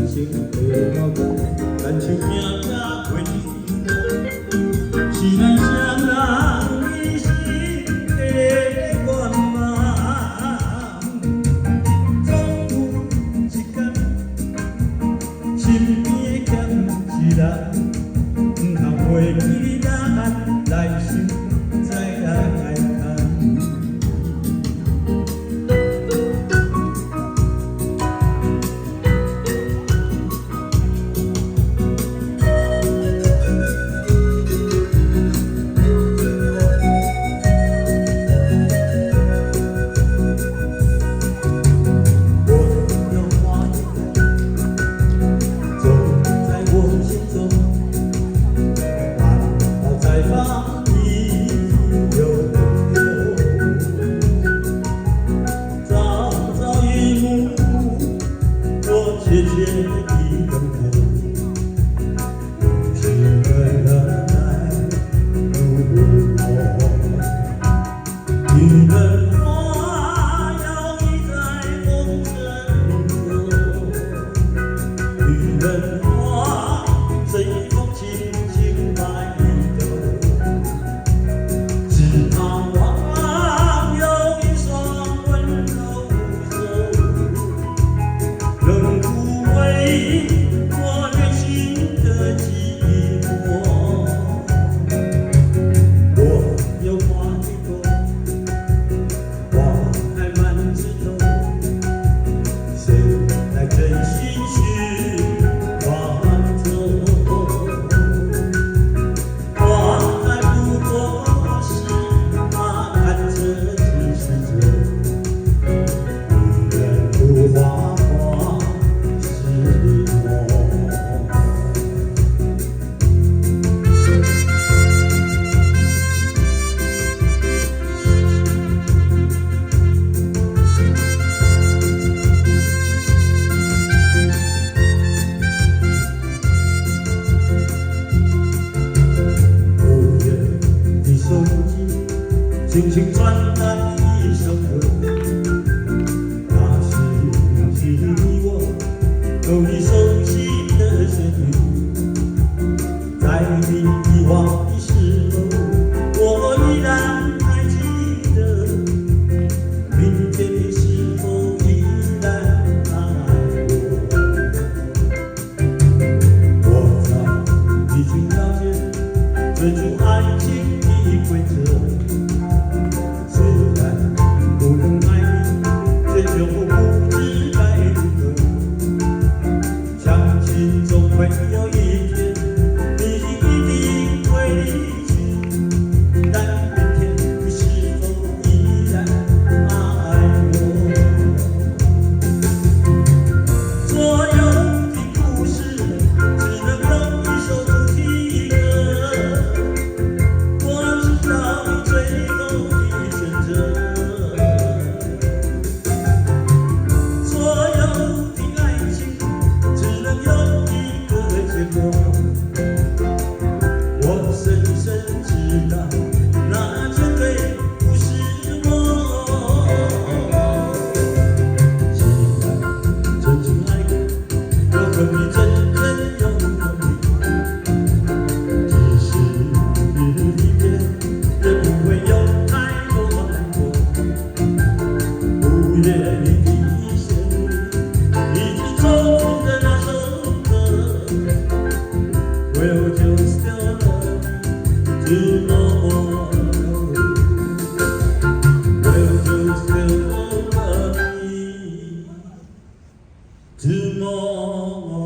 情的脑袋，感情命也过日，是咱双人一生的愿望。总有一天，身边欠一人，不通袂记你答案，来想再来谈。切切地等候，是为了爱如我。女人花摇曳在风中游，女人花随风轻轻摆动，只盼望有一双温柔手。我内心的寂寞，我有花一朵，花开满枝头，谁来真心去挽走？花还不过是他看着只是这，女人如花。轻轻传来一首歌，那是你我都已熟悉的旋律，在你遗忘的时候，我依然还记得，明天你是否依然爱我？我早已经了解追逐爱情的规则。不能爱你，却又不知该如何。相信总会有一天，你一定会离去。但明天你是否依然爱我？所有的故事只能有一首主题歌。我知道你最后的选择。我深深知道，那绝对不是我。既然曾经爱过，又何必真正拥有你？只是离别，也不会有太多难过。5月里的旋律，以及重复的那首歌。Will you still love me tomorrow? Will you still love me tomorrow?